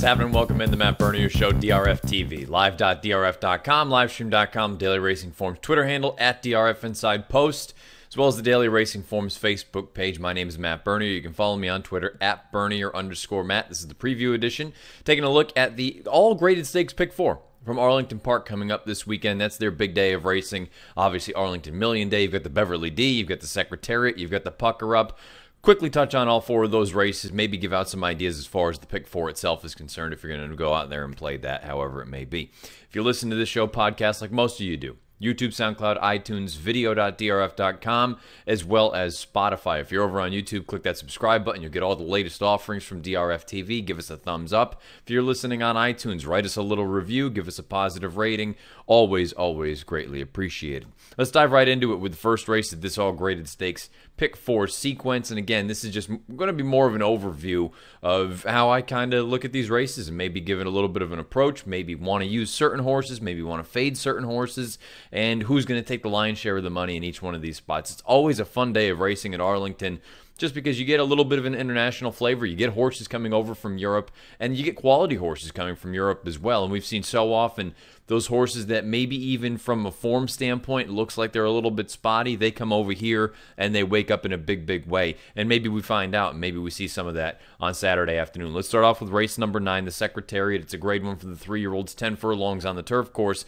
happening? Welcome in the Matt Bernier Show, DRF TV, live.drf.com, livestream.com, Daily Racing Forms Twitter handle, at DRF Inside Post, as well as the Daily Racing Forms Facebook page. My name is Matt Bernier. You can follow me on Twitter, at Bernier_Matt. This is the preview edition, taking a look at the all-graded stakes pick 4 from Arlington Park coming up this weekend. That's their big day of racing. Obviously, Arlington Million Day. You've got the Beverly D, you've got the Secretariat, you've got the Pucker Up. Quickly touch on all 4 of those races, maybe give out some ideas as far as the pick 4 itself is concerned if you're going to go out there and play that, however it may be. If you listen to this show podcast like most of you do, YouTube, SoundCloud, iTunes, video.drf.com, as well as Spotify. If you're over on YouTube, click that subscribe button. You'll get all the latest offerings from DRF TV. Give us a thumbs up. If you're listening on iTunes, write us a little review. Give us a positive rating. Always, always greatly appreciated. Let's dive right into it with the first race of this all-graded stakes pick 4 sequence. And again, this is just going to be more of an overview of how I kind of look at these races and maybe give it a little bit of an approach, maybe want to use certain horses, maybe want to fade certain horses, and who's going to take the lion's share of the money in each one of these spots. It's always a fun day of racing at Arlington, just because you get a little bit of an international flavor. You get horses coming over from Europe, and you get quality horses coming from Europe as well. And we've seen so often those horses that maybe even from a form standpoint looks like they're a little bit spotty, they come over here and they wake up in a big, big way. And maybe we find out, and maybe we see some of that on Saturday afternoon. Let's start off with race number 9, the Secretariat. It's a grade 1 for the 3-year-olds, 10 furlongs on the turf course.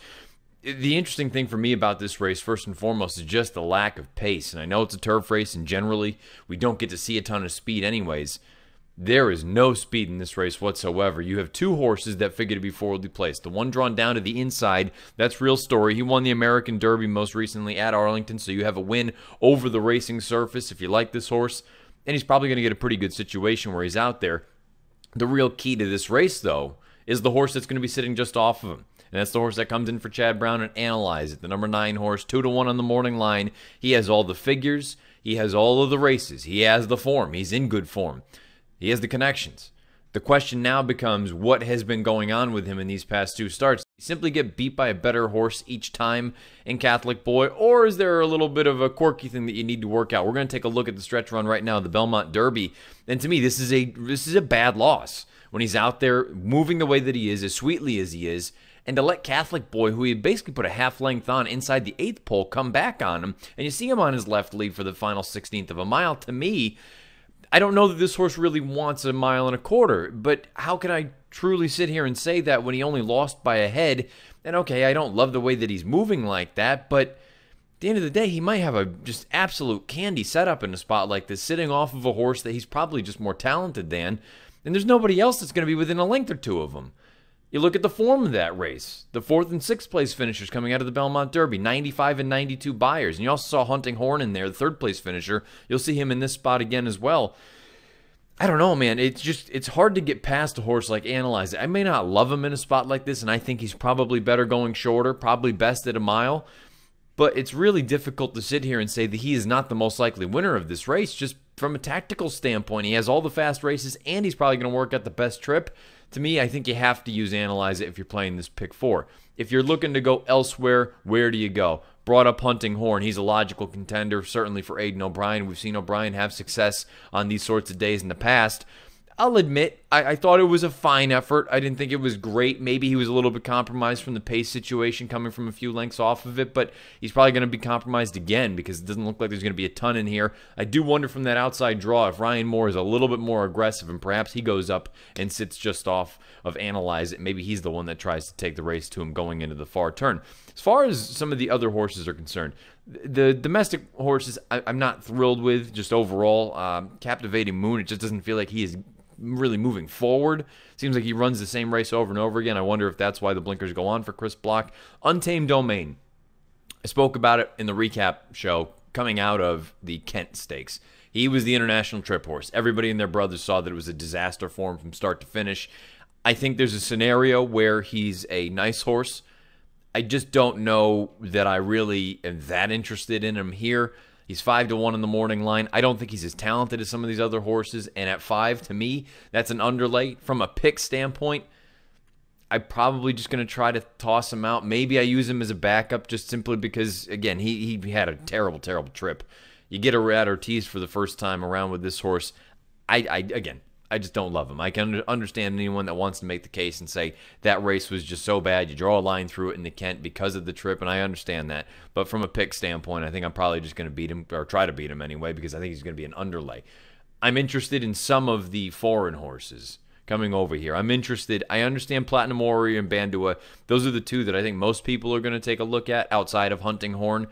The interesting thing for me about this race, first and foremost, is just the lack of pace. And I know it's a turf race, and generally we don't get to see a ton of speed anyways. There is no speed in this race whatsoever. You have 2 horses that figure to be forwardly placed. The one drawn down to the inside, that's Real Story. He won the American Derby most recently at Arlington, so you have a win over the racing surface if you like this horse. And he's probably going to get a pretty good situation where he's out there. The real key to this race, though, is the horse that's going to be sitting just off of him. And that's the horse that comes in for Chad Brown and Analyze It. The number 9 horse, 2-1 on the morning line. He has all the figures. He has all of the races. He has the form. He's in good form. He has the connections. The question now becomes, what has been going on with him in these past 2 starts? Did he simply get beat by a better horse each time in Catholic Boy, or is there a little bit of a quirky thing that you need to work out? We're going to take a look at the stretch run right now, the Belmont Derby. And to me, this is a bad loss. When he's out there moving the way that he is, as sweetly as he is, and to let Catholic Boy, who he basically put a half length on inside the 8th pole, come back on him, and you see him on his left lead for the final 16th of a mile. To me, I don't know that this horse really wants a 1.25 miles, but how can I truly sit here and say that when he only lost by a head? And okay, I don't love the way that he's moving like that, but at the end of the day, he might have a just absolute candy setup in a spot like this, sitting off of a horse that he's probably just more talented than, and there's nobody else that's going to be within a length or 2 of him. You look at the form of that race. The 4th and 6th place finishers coming out of the Belmont Derby, 95 and 92 buyers. And you also saw Hunting Horn in there, the 3rd place finisher. You'll see him in this spot again as well. I don't know, man. It's hard to get past a horse like Analyze It. I may not love him in a spot like this, and I think he's probably better going shorter, probably best at 1 mile. But it's really difficult to sit here and say that he is not the most likely winner of this race. Just from a tactical standpoint, he has all the fast races, and he's probably going to work at the best trip. To me, I think you have to use Analyze It if you're playing this pick 4. If you're looking to go elsewhere, where do you go? Brought up Hunting Horn. He's a logical contender, certainly for Aidan O'Brien. We've seen O'Brien have success on these sorts of days in the past. I'll admit, I thought it was a fine effort. I didn't think it was great. Maybe he was a little bit compromised from the pace situation coming from a few lengths off of it, but he's probably going to be compromised again because it doesn't look like there's going to be a ton in here. I do wonder from that outside draw if Ryan Moore is a little bit more aggressive and perhaps he goes up and sits just off of Analyze It. Maybe he's the one that tries to take the race to him going into the far turn. As far as some of the other horses are concerned, the domestic horses I'm not thrilled with just overall. Captivating Moon, it just doesn't feel like he is really moving forward. Seems like he runs the same race over and over again. I wonder if that's why the blinkers go on for Chris Block. Untamed Domain. I spoke about it in the recap show coming out of the Kent Stakes. He was the international trip horse. Everybody and their brothers saw that it was a disaster for him from start to finish. I think there's a scenario where he's a nice horse. I just don't know that I really am that interested in him here. He's 5-1 in the morning line. I don't think he's as talented as some of these other horses. And at 5, to me, that's an underlay. From a pick standpoint, I'm probably just going to try to toss him out. Maybe I use him as a backup just simply because, again, he had a terrible, terrible trip. You get a Rat Ortiz for the first time around with this horse. Again, just don't love him. I can understand anyone that wants to make the case and say that race was just so bad. You draw a line through it in the Kent because of the trip, and I understand that. But from a pick standpoint, I think I'm probably just going to beat him, or try to beat him anyway, because I think he's going to be an underlay. I'm interested in some of the foreign horses coming over here. I'm interested. I understand Platinum Warrior and Bandua. Those are the two that I think most people are going to take a look at outside of Hunting Horn.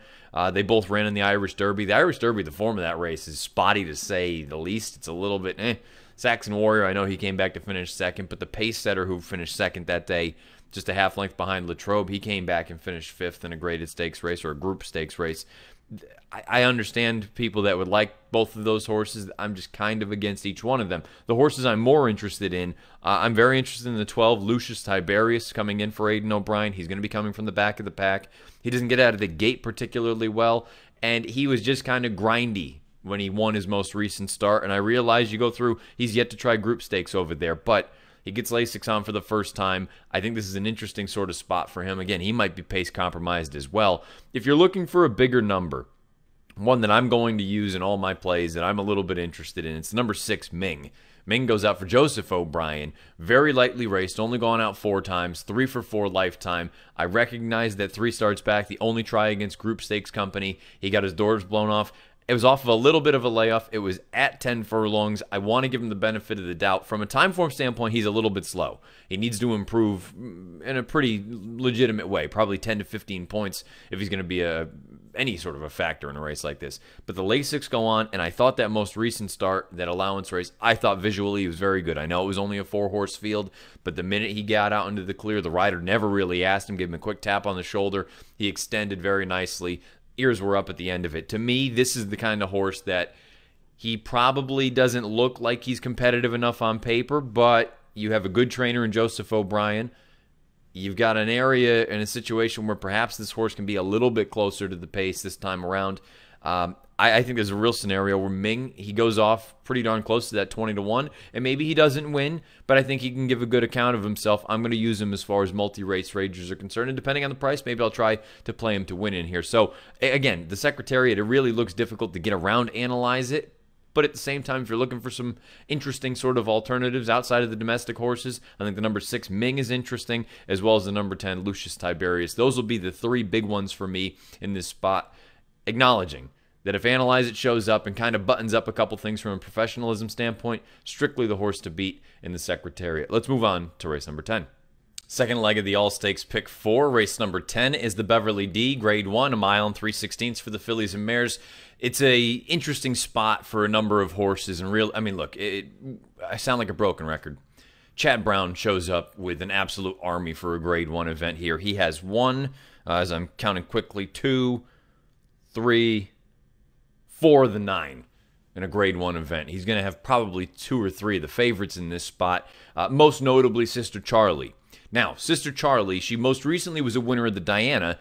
They both ran in the Irish Derby. The Irish Derby, the form of that race is spotty to say the least. It's a little bit Saxon Warrior, I know he came back to finish second, but the pace setter who finished second that day, just a half length behind Latrobe, he came back and finished fifth in a graded stakes race or a group stakes race. I understand people that would like both of those horses. I'm just kind of against each one of them. The horses I'm more interested in, I'm very interested in the 12, Lucius Tiberius, coming in for Aidan O'Brien. He's going to be coming from the back of the pack. He doesn't get out of the gate particularly well, and he was just kind of grindy when he won his most recent start. And I realize you go through, he's yet to try group stakes over there, but he gets Lasix on for the first time. I think this is an interesting sort of spot for him. Again, he might be pace compromised as well. If you're looking for a bigger number, one that I'm going to use in all my plays that I'm a little bit interested in, it's number 6, Ming. Ming goes out for Joseph O'Brien. Very lightly raced, only gone out 4 times, 3 for 4 lifetime. I recognize that 3 starts back, the only try against Group Stakes Company. He got his doors blown off. It was off of a little bit of a layoff. It was at 10 furlongs. I want to give him the benefit of the doubt. From a time form standpoint, he's a little bit slow. He needs to improve in a pretty legitimate way, probably 10 to 15 points if he's going to be any sort of a factor in a race like this. But the Lasix go on, and I thought that most recent start, that allowance race, I thought visually he was very good. I know it was only a 4-horse field, but the minute he got out into the clear, the rider never really asked him, gave him a quick tap on the shoulder. He extended very nicely. Ears were up at the end of it. To me, this is the kind of horse that he probably doesn't look like he's competitive enough on paper, but you have a good trainer in Joseph O'Brien. You've got an area and a situation where perhaps this horse can be a little bit closer to the pace this time around. I think there's a real scenario where Ming, he goes off pretty darn close to that 20-1, and maybe he doesn't win, but I think he can give a good account of himself. I'm going to use him as far as multi-race rangers are concerned, and depending on the price, maybe I'll try to play him to win in here. So, again, the Secretariat, it really looks difficult to get around, analyze it, but at the same time, if you're looking for some interesting sort of alternatives outside of the domestic horses, I think the number 6, Ming, is interesting, as well as the number 10, Lucius Tiberius. Those will be the 3 big ones for me in this spot, acknowledging that if Analyze It shows up and kind of buttons up a couple things from a professionalism standpoint, strictly the horse to beat in the Secretariat. Let's move on to race number 10. Second leg of the All-Stakes Pick 4. Race number 10 is the Beverly D, Grade 1, 1 mile and 3/16 for the fillies and mares. It's a interesting spot for a number of horses. And I mean, look, I sound like a broken record. Chad Brown shows up with an absolute army for a Grade 1 event here. He has 1, as I'm counting quickly, 2, 3, 4 of the 9 in a Grade 1 event. He's going to have probably 2 or 3 of the favorites in this spot, most notably Sister Charlie. Now, Sister Charlie, she most recently was a winner of the Diana,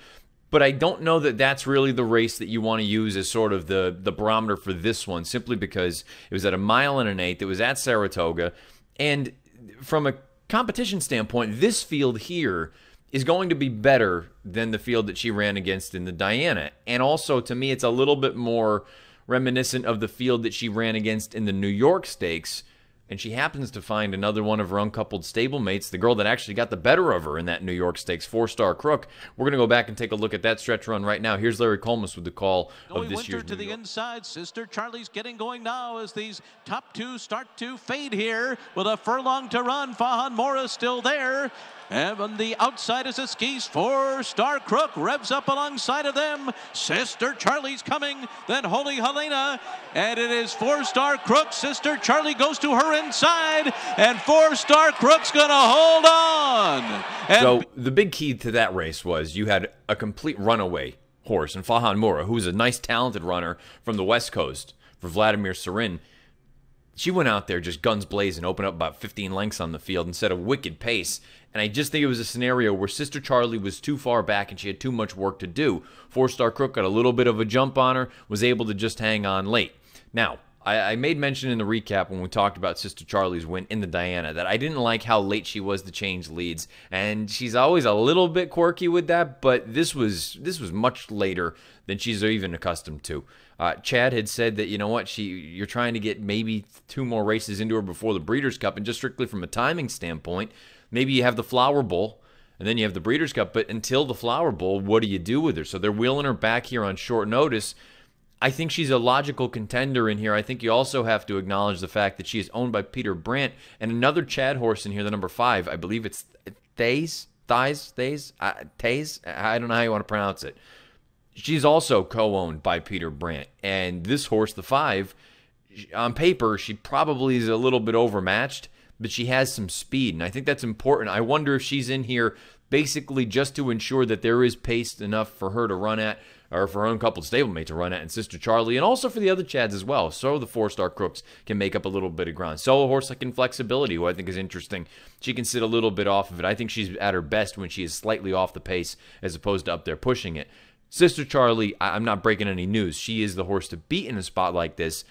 but I don't know that that's really the race that you want to use as sort of the barometer for this one, simply because it was at 1 mile and an 1/8. It was at Saratoga, and from a competition standpoint, this field here is going to be better than the field that she ran against in the Diana. And also, to me, it's a little bit more reminiscent of the field that she ran against in the New York Stakes, and she happens to find another one of her uncoupled stablemates, the girl that actually got the better of her in that New York Stakes, 4-Star Crook. We're going to go back and take a look at that stretch run right now. Here's Larry Colmus with the call of this year's to the inside. Sister Charlie's getting going now as these top 2 start to fade here with a furlong to run. Fahan Mora still there. And on the outside is a skis. 4-Star Crook revs up alongside of them. Sister Charlie's coming. Then Holy Helena. And it is 4-Star Crook. Sister Charlie goes to her inside. And 4-Star Crook's going to hold on. And so the big key to that race was you had a complete runaway horse in Fahan Mora, who's a nice, talented runner from the West Coast for Vladimir Serin. She went out there just guns blazing, opened up about 15 lengths on the field and set a wicked pace. And I just think it was a scenario where Sister Charlie was too far back and she had too much work to do. 4-Star Crook got a little bit of a jump on her, was able to just hang on late. Now, I made mention in the recap when we talked about Sister Charlie's win in the Diana that I didn't like how late she was to change leads, and she's always a little bit quirky with that, but this was much later than she's even accustomed to. Chad had said that, you know what, you're trying to get maybe 2 more races into her before the Breeders' Cup, and just strictly from a timing standpoint, maybe you have the Flower Bowl, and then you have the Breeders' Cup, but until the Flower Bowl, what do you do with her? So they're wheeling her back here on short notice. I think she's a logical contender in here. I think you also have to acknowledge the fact that she is owned by Peter Brandt and another Chad horse in here, the number 5. I believe it's Taze. I don't know how you want to pronounce it. She's also co-owned by Peter Brandt. And this horse, the 5, on paper, she probably is a little bit overmatched, but she has some speed, and I think that's important. I wonder if she's in here basically just to ensure that there is pace enough for her to run at, or for her own coupled stablemate to run at, and Sister Charlie, and also for the other Chads as well, so the 4-star Crooks can make up a little bit of ground. So a horse like Inflexibility, who I think is interesting, she can sit a little bit off of it. I think she's at her best when she is slightly off the pace as opposed to up there pushing it. Sister Charlie, I'm not breaking any news. She is the horse to beat in a spot like this.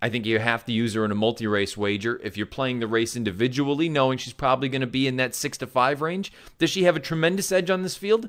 I think you have to use her in a multi-race wager. If you're playing the race individually, knowing she's probably going to be in that 6-5 range, does she have a tremendous edge on this field?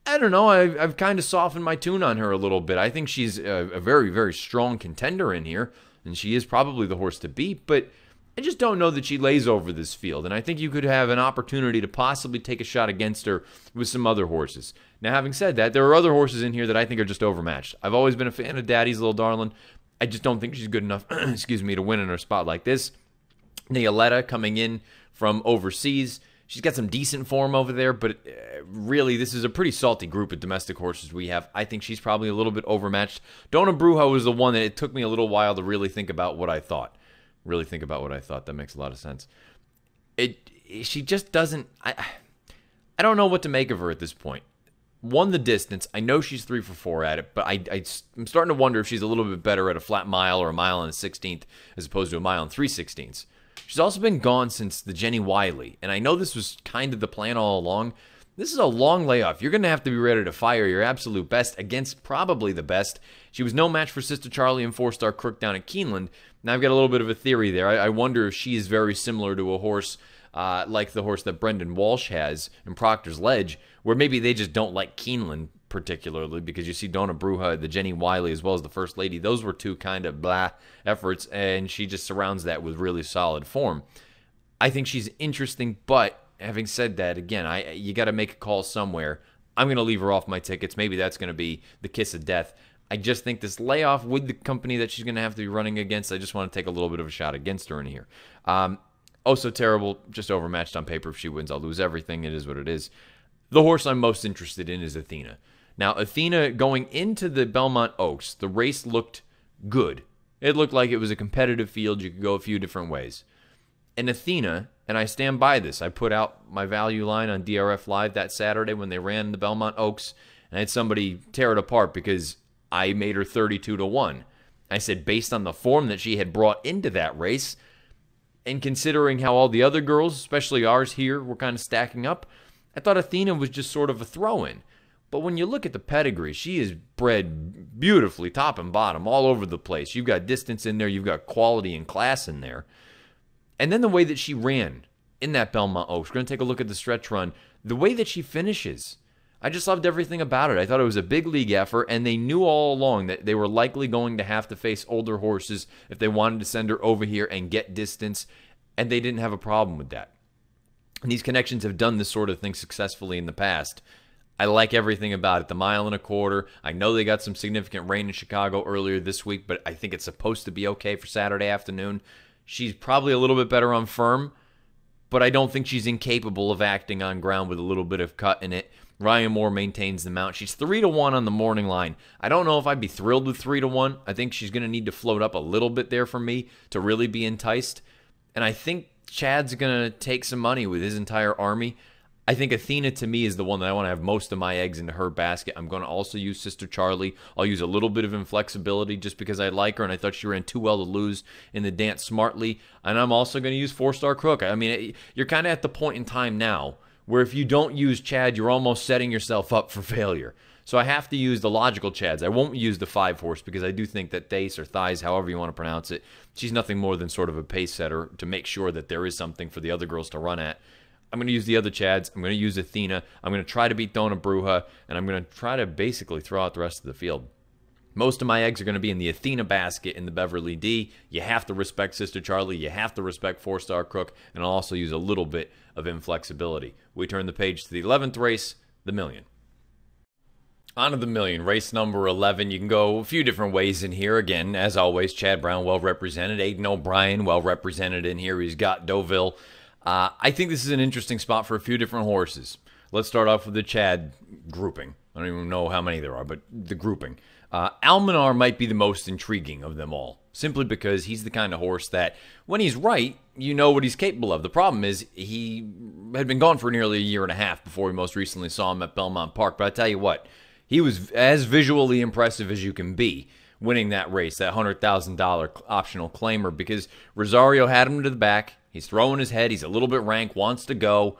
I don't know. I've kind of softened my tune on her a little bit. I think she's a very, very strong contender in here, and she is probably the horse to beat, but I just don't know that she lays over this field, and I think you could have an opportunity to possibly take a shot against her with some other horses. Now, having said that, there are other horses in here that I think are just overmatched. I've always been a fan of Daddy's Little Darling. I just don't think she's good enough, excuse me, to win in a spot like this. Nioletta coming in from overseas. She's got some decent form over there, but really, this is a pretty salty group of domestic horses we have. I think she's probably a little bit overmatched. Dona Bruja was the one that it took me a little while to really think about what I thought. That makes a lot of sense. She just doesn't... I don't know what to make of her at this point. Won the distance. I know she's 3 for 4 at it, but I'm starting to wonder if she's a little bit better at a flat mile or a mile and a 16th as opposed to a mile and 3/16. She's also been gone since the Jenny Wiley, and I know this was kind of the plan all along. This is a long layoff. You're going to have to be ready to fire your absolute best against probably the best. She was no match for Sister Charlie and 4-star Crook down at Keeneland. Now, I've got a little bit of a theory there. I wonder if she is very similar to a horse like the horse that Brendan Walsh has in Proctor's Ledge, where maybe they just don't like Keeneland particularly, because you see Dona Bruja, the Jenny Wiley, as well as the First Lady. Those were 2 kind of blah efforts, and she just surrounds that with really solid form. I think she's interesting, but having said that, again, you got to make a call somewhere. I'm going to leave her off my tickets. Maybe that's going to be the kiss of death. I just think this layoff with the company that she's going to have to be running against, I just want to take a little bit of a shot against her in here. Oh So Terrible, just overmatched on paper. If she wins, I'll lose everything. It is what it is. The horse I'm most interested in is Athena. Now, Athena, going into the Belmont Oaks, the race looked good. It looked like it was a competitive field. You could go a few different ways. And Athena, and I stand by this, I put out my value line on DRF Live that Saturday when they ran the Belmont Oaks, and I had somebody tear it apart because I made her 32-1. I said, based on the form that she had brought into that race, and considering how all the other girls, especially ours here, were kind of stacking up, I thought Athena was just sort of a throw-in. But when you look at the pedigree, she is bred beautifully, top and bottom, all over the place. You've got distance in there. You've got quality and class in there. And then the way that she ran in that Belmont Oaks, we're going to take a look at the stretch run. The way that she finishes, I just loved everything about it. I thought it was a big league effort, and they knew all along that they were likely going to have to face older horses if they wanted to send her over here and get distance, and they didn't have a problem with that. And these connections have done this sort of thing successfully in the past. I like everything about it. The 1.25 miles. I know they got some significant rain in Chicago earlier this week, but I think it's supposed to be okay for Saturday afternoon. She's probably a little bit better on firm, but I don't think she's incapable of acting on ground with a little bit of cut in it. Ryan Moore maintains the mount. She's 3-1 on the morning line. I don't know if I'd be thrilled with 3-1. I think she's going to need to float up a little bit there for me to really be enticed. And I think Chad's going to take some money with his entire army. I think Athena, to me, is the one that I want to have most of my eggs into her basket. I'm going to also use Sister Charlie. I'll use a little bit of Inflexibility just because I like her, and I thought she ran too well to lose in the Dance Smartly. And I'm also going to use 4-star Crook. I mean, you're kind of at the point in time now where if you don't use Chad, you're almost setting yourself up for failure. So I have to use the logical Chads. I won't use the 5 horse because I do think that Thace or Thighs, however you want to pronounce it, she's nothing more than sort of a pace setter to make sure that there is something for the other girls to run at. I'm going to use the other Chads. I'm going to use Athena. I'm going to try to beat Dona Bruja, and I'm going to try to basically throw out the rest of the field. Most of my eggs are going to be in the Athena basket in the Beverly D. You have to respect Sister Charlie. You have to respect 4-star Crook, and I'll also use a little bit of inflexibility. We turn the page to the 11th race, the Million. On to the Million, race number 11. You can go a few different ways in here. Again, as always, Chad Brown well represented. Aiden O'Brien well represented in here. He's got Deauville. I think this is an interesting spot for a few different horses. Let's start off with the Chad grouping. I don't even know how many there are, but the grouping. Almanar might be the most intriguing of them all, simply because he's the kind of horse that, when he's right, you know what he's capable of. The problem is he had been gone for nearly a year and a half before we most recently saw him at Belmont Park. But I tell you what, he was as visually impressive as you can be winning that race, that $100,000 optional claimer, because Rosario had him to the back. He's throwing his head. He's a little bit rank, wants to go,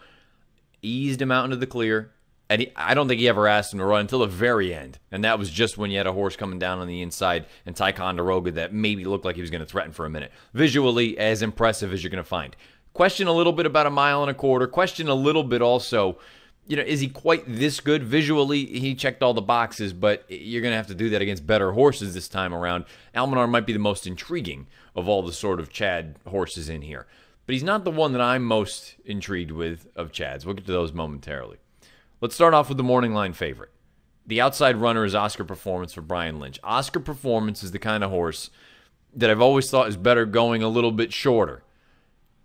eased him out into the clear. And I don't think he ever asked him to run until the very end. And that was just when you had a horse coming down on the inside and Ticonderoga that maybe looked like he was going to threaten for a minute. Visually, as impressive as you're going to find. Question a little bit about 1.25 miles. Question a little bit also, is he quite this good? Visually, he checked all the boxes, but you're going to have to do that against better horses this time around. Almanar might be the most intriguing of all the sort of Chad horses in here. But he's not the one that I'm most intrigued with of Chad's. We'll get to those momentarily. Let's start off with the morning line favorite. The outside runner is Oscar Performance for Brian Lynch. Oscar Performance is the kind of horse that I've always thought is better going a little bit shorter.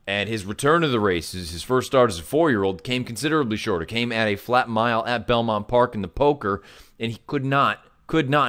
And his return to the races, his first start as a 4-year-old, came considerably shorter. Came at a flat mile at Belmont Park in the poker, and he could not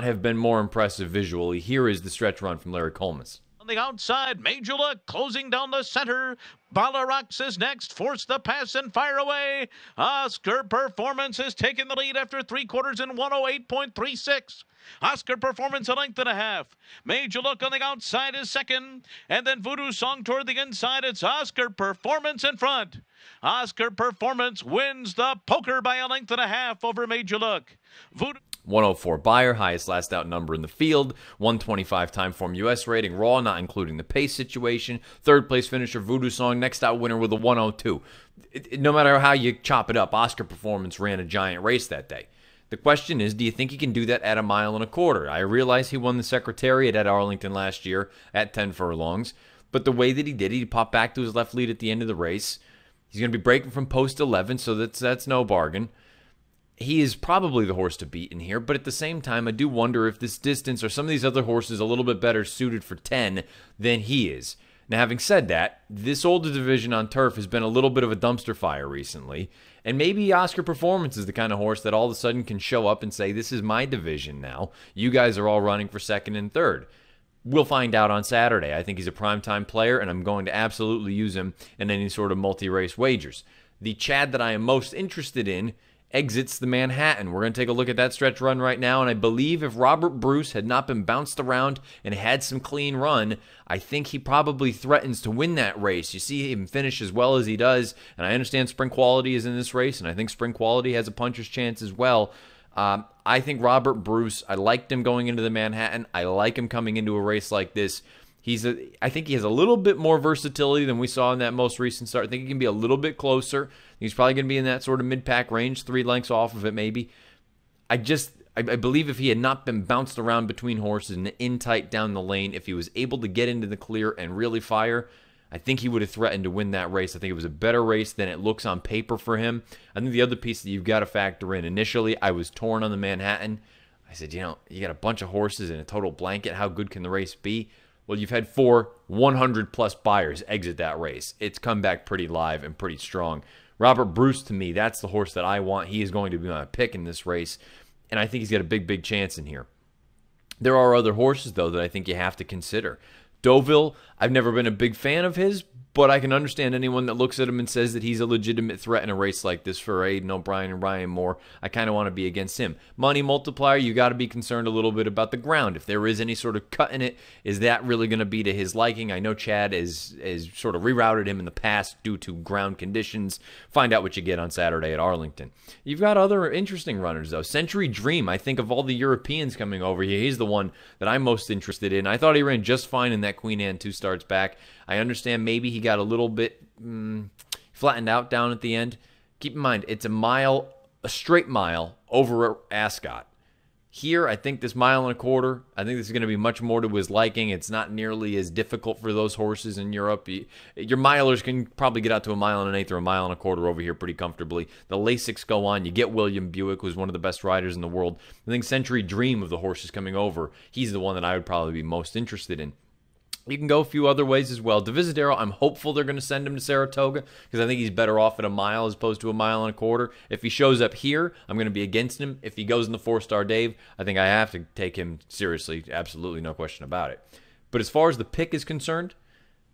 have been more impressive visually. Here is the stretch run from Larry Colmus. On the outside, Majula closing down the center. Balarax is next. Force the pass and fire away. Oscar Performance has taken the lead after 3/4 in 108.36. Oscar Performance a length and a half. Major Look on the outside is second. And then Voodoo Song toward the inside. It's Oscar Performance in front. Oscar Performance wins the poker by a length and a half over Major Look. Voodoo 104 Beyer, highest last out number in the field. 125 time form U.S. rating, raw, not including the pace situation. Third place finisher, Voodoo Song, next out winner with a 102. No matter how you chop it up, Oscar Performance ran a giant race that day. The question is, do you think he can do that at 1.25 miles? I realize he won the Secretariat at Arlington last year at 10 furlongs, but the way that he did, he popped back to his left lead at the end of the race. He's going to be breaking from post 11, so that's no bargain. He is probably the horse to beat in here, but at the same time, I do wonder if this distance or some of these other horses a little bit better suited for 10 than he is. Now, having said that, this older division on turf has been a little bit of a dumpster fire recently, and maybe Oscar Performance is the kind of horse that all of a sudden can show up and say, this is my division now. You guys are all running for second and third. We'll find out on Saturday. I think he's a primetime player, and I'm going to absolutely use him in any sort of multi-race wagers. The Chad that I am most interested in exits the Manhattan. We're going to take a look at that stretch run right now, and I believe if Robert Bruce had not been bounced around and had some clean run, I think he probably threatens to win that race. You see him finish as well as he does, and I understand Spring Quality is in this race, and I think Spring Quality has a puncher's chance as well. I think Robert Bruce, I liked him going into the Manhattan. I like him coming into a race like this. I think he has a little bit more versatility than we saw in that most recent start. I think he can be a little bit closer. He's probably going to be in that sort of mid-pack range, 3 lengths off of it maybe. I believe if he had not been bounced around between horses and in tight down the lane, if he was able to get into the clear and really fire, I think he would have threatened to win that race. I think it was a better race than it looks on paper for him. I think the other piece that you've got to factor in, initially I was torn on the Manhattan. I said, you got a bunch of horses in a total blanket. How good can the race be? Well, you've had 4 100-plus buyers exit that race. It's come back pretty live and pretty strong. Robert Bruce, to me, that's the horse that I want. He is going to be my pick in this race, and I think he's got a big, big chance in here. There are other horses, though, that I think you have to consider. Deauville, I've never been a big fan of his, But I can understand anyone that looks at him and says that he's a legitimate threat in a race like this for Aiden O'Brien and Ryan Moore. I kind of want to be against him. Money multiplier, you got to be concerned a little bit about the ground. If there is any sort of cut in it, is that really going to be to his liking? I know Chad has sort of rerouted him in the past due to ground conditions. Find out what you get on Saturday at Arlington. You've got other interesting runners, though. Century Dream, I think of all the Europeans coming over here, he's the one that I'm most interested in. I thought he ran just fine in that Queen Anne 2 starts back. I understand maybe he got a little bit flattened out down at the end. Keep in mind, it's a straight mile over Ascot. Here, I think this mile and a quarter, I think this is going to be much more to his liking. It's not nearly as difficult for those horses in Europe. Your milers can probably get out to a mile and an eighth or a mile and a quarter over here pretty comfortably. The Lasix go on. You get William Buick, who's one of the best riders in the world. I think Century Dream of the horses coming over, he's the one that I would probably be most interested in. You can go a few other ways as well. Divisadero, I'm hopeful they're going to send him to Saratoga because I think he's better off at a mile as opposed to a mile and a quarter. If he shows up here, I'm going to be against him. If he goes in the 4-star Dave, I think I have to take him seriously. Absolutely no question about it. But as far as the pick is concerned,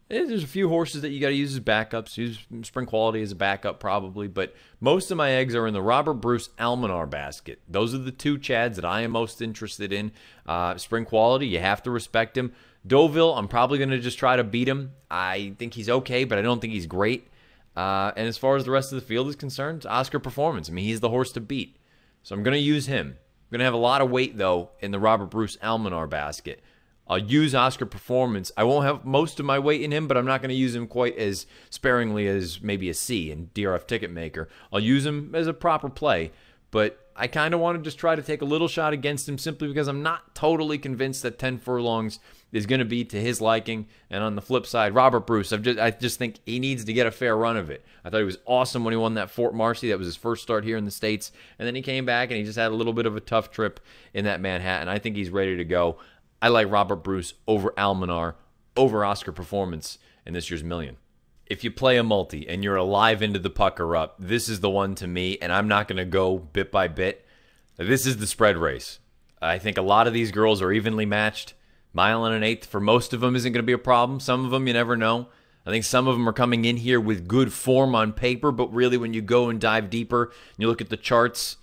there's a few horses that you got to use as backups. Use Spring Quality as a backup probably. But most of my eggs are in the Robert Bruce Almanar basket. Those are the two Chads that I am most interested in. Spring Quality, you have to respect him. Deauville, I'm probably going to just try to beat him. I think he's okay, but I don't think he's great. And as far as the rest of the field is concerned, Oscar Performance. I mean, he's the horse to beat. So I'm going to use him. I'm going to have a lot of weight, though, in the Robert Bruce Almanar basket. I'll use Oscar Performance. I won't have most of my weight in him, but I'm not going to use him quite as sparingly as maybe a C in DRF Ticketmaker. I'll use him as a proper play, but I kind of want to just try to take a little shot against him simply because I'm not totally convinced that 10 furlongs is going to be to his liking. And on the flip side, Robert Bruce, I just think he needs to get a fair run of it. I thought he was awesome when he won that Fort Marcy. That was his first start here in the States. And then he came back and he just had a little bit of a tough trip in that Manhattan. I think he's ready to go. I like Robert Bruce over Almanar, over Oscar Performance in this year's Million. If you play a multi and you're alive into the pucker up, this is the one to me, and I'm not going to go bit by bit. This is the spread race. I think a lot of these girls are evenly matched. Mile and an eighth for most of them isn't going to be a problem. Some of them, you never know. I think some of them are coming in here with good form on paper, but really when you go and dive deeper and you look at the charts,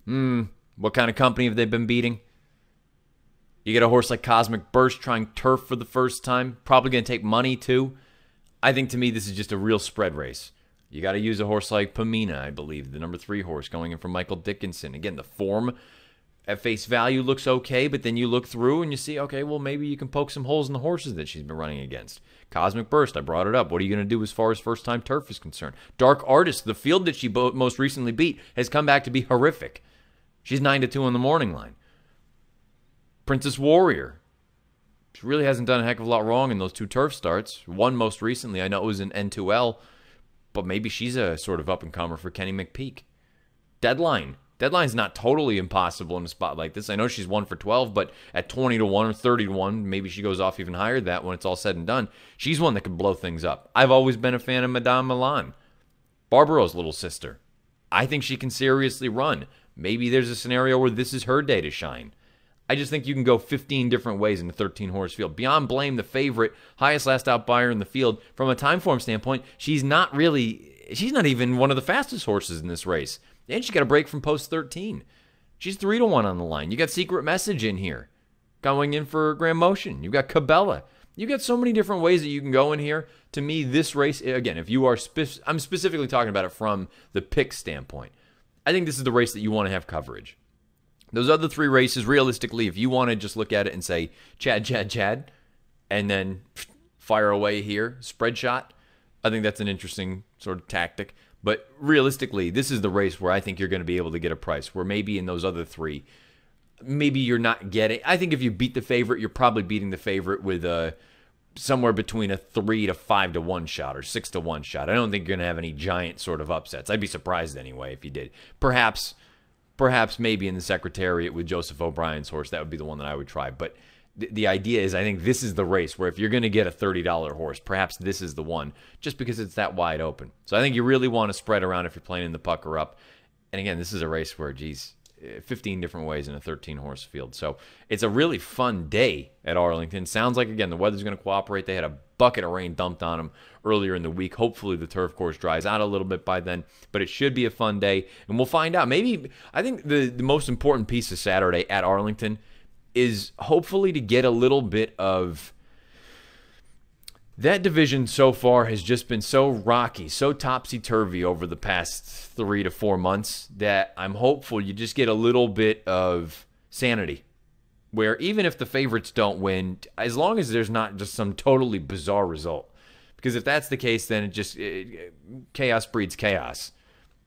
what kind of company have they been beating? You get a horse like Cosmic Burst trying turf for the first time. Probably going to take money, too. I think, to me, this is just a real spread race. You got to use a horse like Pamina, I believe, the number 3 horse going in from Michael Dickinson. Again, the form at face value looks okay, but then you look through and you see, okay, well, maybe you can poke some holes in the horses that she's been running against. Cosmic Burst, I brought it up. What are you going to do as far as first-time turf is concerned? Dark Artist, the field that she most recently beat, has come back to be horrific. She's 9-2 on the morning line. Princess Warrior. She really hasn't done a heck of a lot wrong in those 2 turf starts. One most recently, I know it was in N2L, but maybe she's a sort of up-and-comer for Kenny McPeak. Deadline. Deadline's not totally impossible in a spot like this. I know she's 1 for 12, but at 20-1 or 30-1, maybe she goes off even higher than that when it's all said and done. She's one that could blow things up. I've always been a fan of Madame Milan, Barbaro's little sister. I think she can seriously run. Maybe there's a scenario where this is her day to shine. I just think you can go 15 different ways in the 13-horse field. Beyond Blame, the favorite, highest last-out buyer in the field. From a time form standpoint, she's not even one of the fastest horses in this race. And she got a break from post 13. She's 3-1 on the line. You got Secret Message in here, going in for Grand Motion. You got Cabela. You got so many different ways that you can go in here. To me, this race, again, if you are, I'm specifically talking about it from the pick standpoint. I think this is the race that you want to have coverage. Those other 3 races, realistically, if you want to just look at it and say, Chad, and then fire away here, spread shot, I think that's an interesting sort of tactic. But realistically, this is the race where I think you're going to be able to get a price, where maybe in those other 3, maybe you're not getting. I think if you beat the favorite, you're probably beating the favorite with somewhere between a 3 to 5 to 1 shot or 6 to 1 shot. I don't think you're going to have any giant sort of upsets. I'd be surprised anyway if you did. Perhaps maybe in the Secretariat with Joseph O'Brien's horse, that would be the one that I would try. But the idea is I think this is the race where if you're going to get a $30 horse, perhaps this is the one, just because it's that wide open. So I think you really want to spread around if you're playing in the pucker up. And again, this is a race where, 15 different ways in a 13-horse field. So it's a really fun day at Arlington. Sounds like, again, the weather's going to cooperate. They had a bucket of rain dumped on them earlier in the week. Hopefully the turf course dries out a little bit by then, but it should be a fun day, and we'll find out. Maybe, I think the most important piece of Saturday at Arlington is hopefully to get a little bit of... That division so far has just been so rocky, so topsy-turvy over the past 3 to 4 months that I'm hopeful you just get a little bit of sanity, where even if the favorites don't win, as long as there's not just some totally bizarre result. Because if that's the case, then chaos breeds chaos.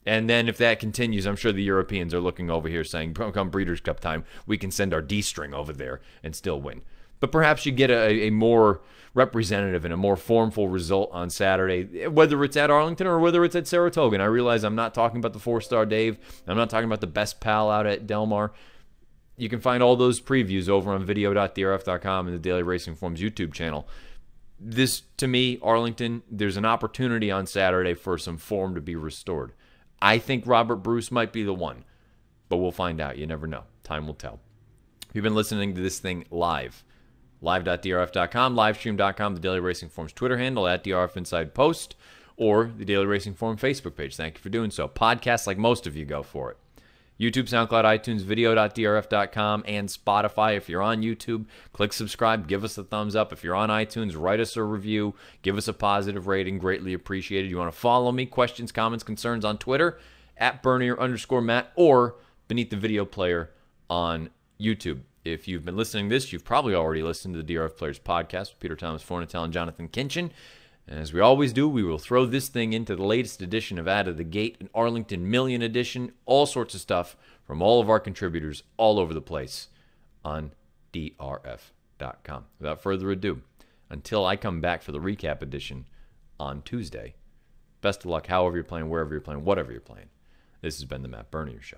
And then if that continues, I'm sure the Europeans are looking over here saying, come Breeders' Cup time, we can send our D-string over there and still win. But perhaps you get a more representative and a more formful result on Saturday, whether it's at Arlington or whether it's at Saratoga. And I realize I'm not talking about the 4-star Dave. I'm not talking about the best pal out at Del Mar. You can find all those previews over on video.drf.com and the Daily Racing Forms YouTube channel. This, to me, Arlington, there's an opportunity on Saturday for some form to be restored. I think Robert Bruce might be the one, but we'll find out. You never know. Time will tell. You've been listening to this thing live.drf.com, livestream.com, the Daily Racing Forms Twitter handle, at DRF Inside Post, or the Daily Racing Form Facebook page. Thank you for doing so. Podcasts, like most of you, go for it. YouTube, SoundCloud, iTunes, video.drf.com, and Spotify. If you're on YouTube, click subscribe, give us a thumbs up. If you're on iTunes, write us a review, give us a positive rating, greatly appreciated. You want to follow me, questions, comments, concerns on Twitter, at Bernier_Matt, or beneath the video player on YouTube. If you've been listening to this, you've probably already listened to the DRF Players Podcast with Peter Thomas Fornatel and Jonathan Kinchin. And as we always do, we will throw this thing into the latest edition of Out of the Gate, an Arlington Million edition, all sorts of stuff from all of our contributors all over the place on drf.com. Without further ado, until I come back for the recap edition on Tuesday, best of luck however you're playing, wherever you're playing, whatever you're playing. This has been the Matt Bernier Show.